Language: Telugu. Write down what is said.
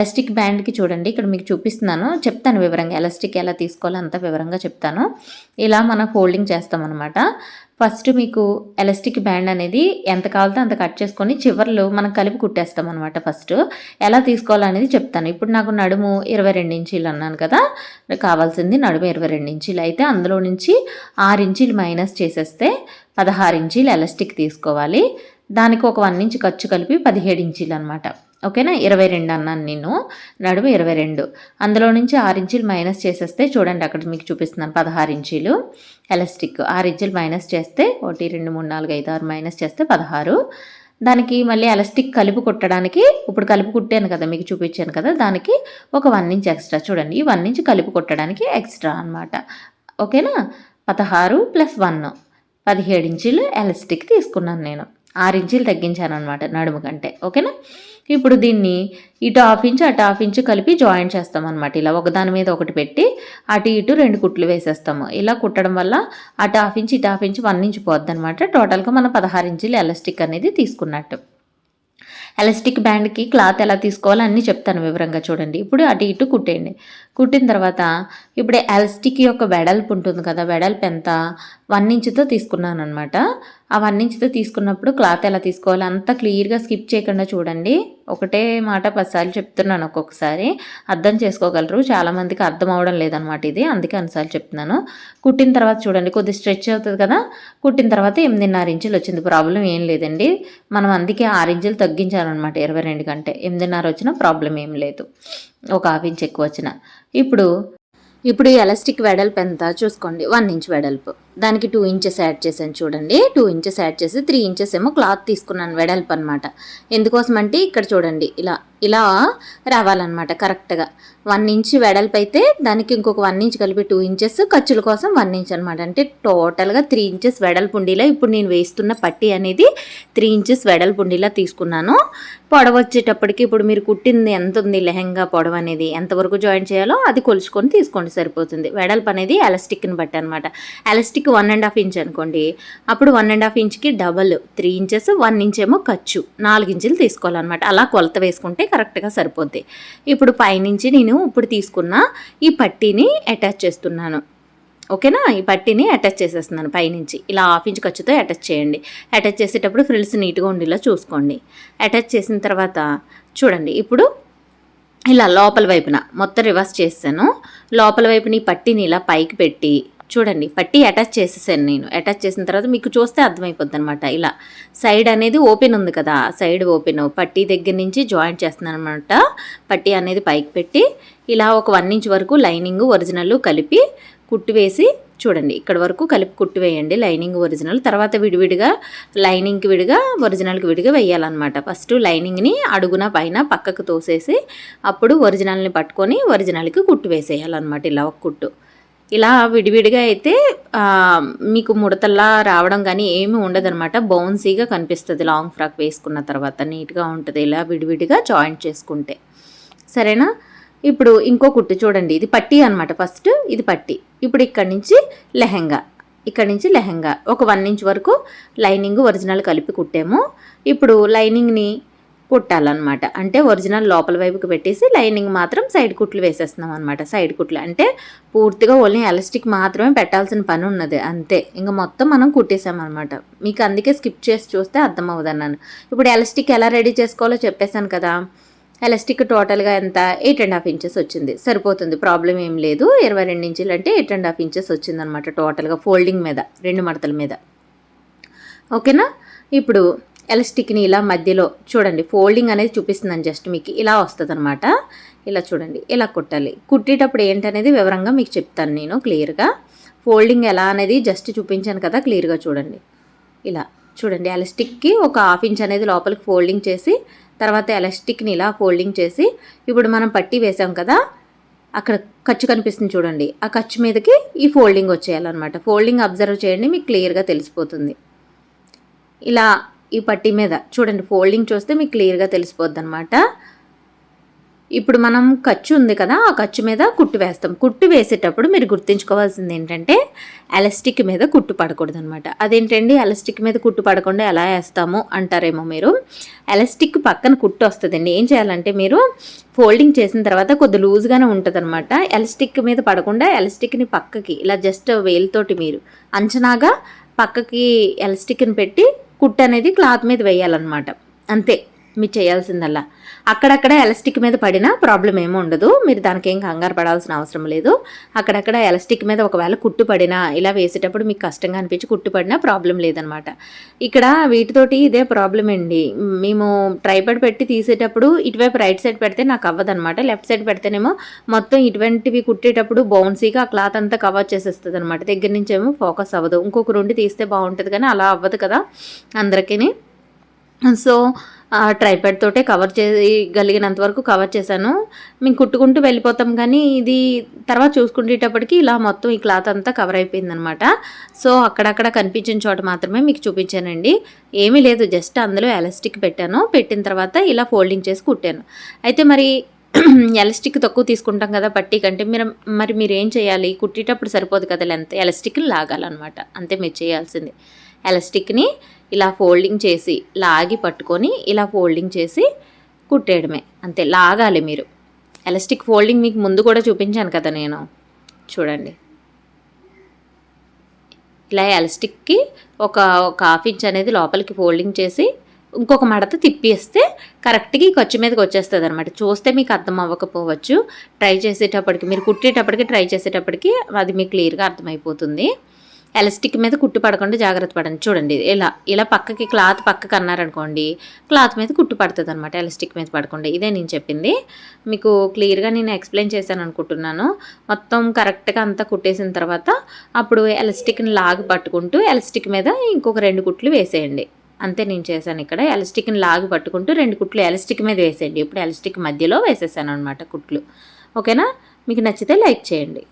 ఎలాస్టిక్ బ్యాండ్కి చూడండి, ఇక్కడ మీకు చూపిస్తున్నాను, చెప్తాను వివరంగా ఎలాస్టిక్ ఎలా తీసుకోవాలో అంత వివరంగా చెప్తాను. ఇలా మనం ఫోల్డింగ్ చేస్తామన్నమాట. ఫస్ట్ మీకు ఎలాస్టిక్ బ్యాండ్ అనేది ఎంత కావాలో అంత కట్ చేసుకొని చివర్లు మనం కలిపి కుట్టేస్తాం అనమాట. ఫస్ట్ ఎలా తీసుకోవాలనేది చెప్తాను. ఇప్పుడు నాకు నడుము 22 ఇంచీలు అన్నాను కదా, కావాల్సింది నడుము 22 ఇంచీలు అయితే అందులో నుంచి 6 ఇంచీలు మైనస్ చేసేస్తే 16 ఇంచీలు ఎలాస్టిక్ తీసుకోవాలి. దానికి ఒక 1 ఇంచ్ ఖర్చు కలిపి 17 ఇంచీలు అనమాట. ఓకేనా, 22 అన్నాను నేను, నడుము 22. అందులో నుంచి 6 ఇంచీలు మైనస్ చేసేస్తే చూడండి, అక్కడ మీకు చూపిస్తున్నాను 16 ఇంచీలు ఎలాస్టిక్. 6 ఇంచీలు మైనస్ చేస్తే 1 2 3 4 5 6 మైనస్ చేస్తే 16. దానికి మళ్ళీ ఎలాస్టిక్ కలిపి కుట్టడానికి, ఇప్పుడు కలిపి కుట్టాను కదా మీకు చూపించాను కదా, దానికి ఒక 1 ఇంచ్ ఎక్స్ట్రా. చూడండి, ఈ 1 ఇంచ్ కలిపి కుట్టడానికి ఎక్స్ట్రా అనమాట. ఓకేనా, 16 + 1 17 ఇంచీలు ఎలాస్టిక్ తీసుకున్నాను నేను. 6 ఇంచీలు తగ్గించాను అనమాట నడుము కంటే. ఓకేనా, ఇప్పుడు దీన్ని ఇటు 1/2 ఇంచు అటు 1/2 ఇంచు కలిపి జాయింట్ చేస్తాం అనమాట. ఇలా ఒకదాని మీద ఒకటి పెట్టి అటు ఇటు 2 కుట్లు వేసేస్తాము. ఇలా కుట్టడం వల్ల అటు 1/2 ఇంచు ఇటు 1/2 ఇంచు 1 ఇంచు పోద్ది అనమాట. టోటల్గా మనం 16 ఇంచీలు ఎలాస్టిక్ అనేది తీసుకున్నట్టు. ఎలాస్టిక్ బ్యాండ్కి క్లాత్ ఎలా తీసుకోవాలో అన్నీ చెప్తాను వివరంగా. చూడండి, ఇప్పుడు అటు ఇటు కుట్టేయండి. కుట్టిన తర్వాత ఇప్పుడు ఎలాస్టిక్ యొక్క వెడల్పు ఉంటుంది కదా, వెడల్పు ఎంత 1 ఇంచుతో తీసుకున్నాను అనమాట. ఆ 1 ఇంచుతో తీసుకున్నప్పుడు క్లాత్ ఎలా తీసుకోవాలి అంతా క్లియర్గా స్కిప్ చేయకుండా చూడండి. ఒకటే మాట 10 సార్లు చెప్తున్నాను, ఒక్కొక్కసారి అర్థం చేసుకోగలరు, చాలామందికి అర్థం అవడం లేదనమాట ఇది, అందుకే అన్నిసార్లు చెప్తున్నాను. కుట్టిన తర్వాత చూడండి, కొద్ది స్ట్రెచ్ అవుతుంది కదా, కుట్టిన తర్వాత 8.5 ఇంచులు వచ్చింది. ప్రాబ్లం ఏం లేదండి, మనం అందుకే 6 ఇంచులు తగ్గించాలన్నమాట. 22 కంటే 8.5 వచ్చినా ప్రాబ్లం ఏం లేదు, ఒక 1/2 ఇంచ్ ఎక్కువ వచ్చిన. ఇప్పుడు ఈ ఎలాస్టిక్ వెడల్పు ఎంత చూసుకోండి, 1 ఇంచ్ వెడల్పు. దానికి 2 ఇంచెస్ యాడ్ చేశాను చూడండి. 2 ఇంచెస్ యాడ్ చేసి 3 ఇంచెస్ ఏమో క్లాత్ తీసుకున్నాను వెడల్పు అనమాట. ఎందుకోసం అంటే ఇక్కడ చూడండి, ఇలా రావాలన్నమాట కరెక్ట్గా. 1 ఇంచ్ వెడల్పు అయితే దానికి ఇంకొక 1 ఇంచ్ కలిపి 2 ఇంచెస్, ఖర్చుల కోసం 1 ఇంచ్ అనమాట. అంటే టోటల్గా 3 ఇంచెస్ వెడల్పు ఉండేలా ఇప్పుడు నేను వేస్తున్న పట్టీ అనేది 3 ఇంచెస్ వెడల్పు ఉండేలా తీసుకున్నాను. పొడవ వచ్చేటప్పటికి ఇప్పుడు మీరు కుట్టింది ఎంత ఉంది, లెహంగా పొడవ అనేది ఎంతవరకు జాయిన్ చేయాలో అది కొలుచుకొని తీసుకోండి, సరిపోతుంది. వెడల్పు అనేది ఎలాస్టిక్ని బట్టి అనమాట. ఎలాస్టిక్ 1.5 ఇంచ్ అనుకోండి, అప్పుడు 1.5 ఇంచ్కి డబల్ 3 ఇంచెస్, 1 ఇంచ్ ఏమో ఖర్చు, 4 ఇంచులు తీసుకోవాలన్నమాట. అలా కొలత వేసుకుంటే కరెక్ట్గా సరిపోద్ది. ఇప్పుడు పైనుంచి నేను ఇప్పుడు తీసుకున్న ఈ పట్టీని అటాచ్ చేస్తున్నాను. ఓకేనా, ఈ పట్టీని అటాచ్ చేసేస్తున్నాను పైనుంచి. ఇలా 1/2 ఇంచ్ ఖర్చుతో అటాచ్ చేయండి. అటాచ్ చేసేటప్పుడు ఫ్రిల్స్ నీట్గా ఉండేలా చూసుకోండి. అటాచ్ చేసిన తర్వాత చూడండి, ఇప్పుడు ఇలా లోపల వైపున మొత్తం రివర్స్ చేస్తాను. లోపల వైపున ఈ పట్టీని ఇలా పైకి పెట్టి చూడండి, పట్టీ అటాచ్ చేసేసాను నేను. అటాచ్ చేసిన తర్వాత మీకు చూస్తే అర్థమైపోద్ది అనమాట. ఇలా సైడ్ అనేది ఓపెన్ ఉంది కదా, సైడ్ ఓపెన్ పట్టీ దగ్గర నుంచి జాయింట్ చేస్తున్నాను అనమాట. పట్టీ అనేది పైకి పెట్టి ఇలా ఒక 1 ఇంచ్ వరకు లైనింగ్ ఒరిజినల్ కలిపి కుట్టి వేసి చూడండి, ఇక్కడ వరకు కలిపి కుట్టి వేయండి, లైనింగ్ ఒరిజినల్. తర్వాత విడివిడిగా లైనింగ్కి విడిగా ఒరిజినల్కి విడిగా వేయాలన్నమాట. ఫస్ట్ లైనింగ్ని అడుగున పైన పక్కకు తోసేసి అప్పుడు ఒరిజినల్ని పట్టుకొని ఒరిజినల్కి కుట్టి వేసేయాలన్నమాట. ఇలా ఒక కుట్టు ఇలా విడివిడిగా అయితే మీకు ముడతల్లా రావడం కానీ ఏమీ ఉండదన్నమాట. బౌన్సీగా కనిపిస్తుంది లాంగ్ ఫ్రాక్ వేసుకున్న తర్వాత, నీట్గా ఉంటుంది ఇలా విడివిడిగా జాయింట్ చేసుకుంటే. సరేనా, ఇప్పుడు ఇంకో కుట్టు చూడండి, ఇది పట్టీ అనమాట. ఫస్ట్ ఇది పట్టీ. ఇప్పుడు ఇక్కడి నుంచి లెహంగా ఒక 1 ఇంచ్ వరకు లైనింగ్ ఒరిజినల్ కలిపి కుట్టాము. ఇప్పుడు లైనింగ్ని కుట్టాలన్నమాట. అంటే ఒరిజినల్ లోపల వైపుకి పెట్టేసి లైనింగ్ మాత్రం సైడ్ కుట్లు వేసేస్తున్నాం అనమాట. సైడ్ కుట్లు అంటే పూర్తిగా ఓన్లీ ఎలాస్టిక్ మాత్రమే పెట్టాల్సిన పని ఉన్నది అంతే, ఇంకా మొత్తం మనం కుట్టేసామన్నమాట. మీకు అందుకే స్కిప్ చేసి చూస్తే అర్థమవుతుంది అన్నాను. ఇప్పుడు ఎలాస్టిక్ ఎలా రెడీ చేసుకోవాలో చెప్పేశాను కదా. ఎలాస్టిక్ టోటల్గా ఎంత 8.5 ఇంచెస్ వచ్చింది, సరిపోతుంది, ప్రాబ్లం ఏం లేదు. 22 ఇంచులు అంటే 8.5 ఇంచెస్ వచ్చిందనమాట టోటల్గా ఫోల్డింగ్ మీద, 2 మడతల మీద. ఓకేనా, ఇప్పుడు ఎలాస్టిక్ని ఇలా మధ్యలో చూడండి, ఫోల్డింగ్ అనేది చూపిస్తుందని జస్ట్ మీకు ఇలా వస్తుంది అనమాట. ఇలా చూడండి, ఇలా కుట్టాలి. కుట్టేటప్పుడు ఏంటనేది వివరంగా మీకు చెప్తాను నేను క్లియర్గా. ఫోల్డింగ్ ఎలా అనేది జస్ట్ చూపించాను కదా, క్లియర్గా చూడండి. ఇలా చూడండి, ఎలాస్టిక్కి ఒక 1/2 ఇంచ్ అనేది లోపలికి ఫోల్డింగ్ చేసి తర్వాత ఎలాస్టిక్ని ఇలా ఫోల్డింగ్ చేసి ఇప్పుడు మనం పట్టీ వేసాం కదా, అక్కడ ఖర్చు కనిపిస్తుంది చూడండి, ఆ ఖర్చు మీదకి ఈ ఫోల్డింగ్ వచ్చేయాలన్నమాట. ఫోల్డింగ్ అబ్జర్వ్ చేయండి, మీకు క్లియర్గా తెలిసిపోతుంది. ఇలా ఈ పట్టీ మీద చూడండి, ఫోల్డింగ్ చూస్తే మీకు క్లియర్గా తెలిసిపోద్ది అనమాట. ఇప్పుడు మనం ఖర్చు ఉంది కదా, ఆ ఖర్చు మీద కుట్టు వేస్తాం. కుట్టు వేసేటప్పుడు మీరు గుర్తుంచుకోవాల్సింది ఏంటంటే ఎలాస్టిక్ మీద కుట్టు పడకూడదనమాట. అదేంటండి ఎలాస్టిక్ మీద కుట్టు పడకుండా ఎలా వేస్తాము అంటారేమో మీరు. ఎలాస్టిక్ పక్కన కుట్టు వస్తుందండి. ఏం చేయాలంటే మీరు ఫోల్డింగ్ చేసిన తర్వాత కొద్ది లూజ్గానే ఉంటుందన్నమాట. ఎలాస్టిక్ మీద పడకుండా ఎలాస్టిక్ని పక్కకి ఇలా జస్ట్ వేలుతోటి మీరు అంచనాగా పక్కకి ఎలాస్టిక్ని పెట్టి కుట్టు అనేది క్లాత్ మీద వేయాలన్నమాట. అంతే మీరు చేయాల్సిందల్లా. అక్కడక్కడ ఎలాస్టిక్ మీద పడినా ప్రాబ్లం ఏమీ ఉండదు. మీరు దానికి ఏం కంగారు పడాల్సిన అవసరం లేదు. అక్కడక్కడ ఎలాస్టిక్ మీద ఒకవేళ కుట్టు పడినా ఇలా వేసేటప్పుడు మీకు కష్టంగా అనిపించి కుట్టు పడినా ప్రాబ్లం లేదనమాట. ఇక్కడ వీటితోటి ఇదే ప్రాబ్లం అండి. మేము ట్రైపాడ్ పెట్టి తీసేటప్పుడు ఇటువైపు రైట్ సైడ్ పెడితే నాకు అవ్వదనమాట. లెఫ్ట్ సైడ్ పెడితేనేమో మొత్తం ఇటువంటివి కుట్టేటప్పుడు బౌన్సీగా ఆ క్లాత్ అంతా కవర్ చేసేస్తుంది అనమాట. దగ్గర నుంచి ఏమో ఫోకస్ అవ్వదు. ఇంకొక రెండు తీస్తే బాగుంటుంది కానీ అలా అవ్వదు కదా అందరికీ. సో ట్రైపాడ్ తోటే కవర్ చేయగలిగినంత వరకు కవర్ చేశాను. మేము కుట్టుకుంటూ వెళ్ళిపోతాం కానీ ఇది తర్వాత చూసుకునేటప్పటికి ఇలా మొత్తం ఈ క్లాత్ అంతా కవర్ అయిపోయిందనమాట. సో అక్కడక్కడ కనిపించిన చోట మాత్రమే మీకు చూపించానండి. ఏమీ లేదు, జస్ట్ అందులో ఎలాస్టిక్ పెట్టాను. పెట్టిన తర్వాత ఇలా ఫోల్డింగ్ చేసి కుట్టాను. అయితే మరి ఎలాస్టిక్ తక్కువ తీసుకుంటాం కదా పట్టీ కంటే, మీరు ఏం చేయాలి, కుట్టేటప్పుడు సరిపోదు కదా లెంత్, ఎలాస్టిక్ని లాగాలన్నమాట. అంతే మీరు చేయాల్సింది. ఎలాస్టిక్ని ఇలా ఫోల్డింగ్ చేసి లాగి పట్టుకొని ఇలా ఫోల్డింగ్ చేసి కుట్టేయడమే, అంతే. లాగాలి మీరు. ఎలాస్టిక్ ఫోల్డింగ్ మీకు ముందు కూడా చూపించాను కదా నేను, చూడండి. ఇలా ఎలాస్టిక్కి ఒక హాఫ్ ఇంచ్ అనేది లోపలికి ఫోల్డింగ్ చేసి ఇంకొక మడత తిప్పేస్తే కరెక్ట్గా ఈ ఖర్చు మీదకి వచ్చేస్తుంది అనమాట. చూస్తే మీకు అర్థం అవ్వకపోవచ్చు, ట్రై చేసేటప్పటికి మీరు కుట్టేటప్పటికి ట్రై చేసేటప్పటికి అది మీకు క్లియర్గా అర్థమైపోతుంది. ఎలాస్టిక్ మీద కుట్టు పడకుండా జాగ్రత్త పడండి. చూడండి, ఇలా పక్కకి క్లాత్ పక్కకి అన్నారనుకోండి, క్లాత్ మీద కుట్టు పడుతుంది అనమాట, ఎలాస్టిక్ మీద పడకుండా. ఇదే నేను చెప్పింది. మీకు క్లియర్గా నేను ఎక్స్ప్లెయిన్ చేశాను అనుకుంటున్నాను. మొత్తం కరెక్ట్గా అంతా కుట్టేసిన తర్వాత అప్పుడు ఎలాస్టిక్ని లాగి పట్టుకుంటూ ఎలాస్టిక్ మీద ఇంకొక 2 కుట్లు వేసేయండి. అంతే నేను చేశాను ఇక్కడ. ఎలాస్టిక్ని లాగి పట్టుకుంటూ 2 కుట్లు ఎలాస్టిక్ మీద వేసేయండి. ఇప్పుడు ఎలాస్టిక్ మధ్యలో వేసేసాను అనమాట కుట్లు. ఓకేనా? మీకు నచ్చితే లైక్ చేయండి.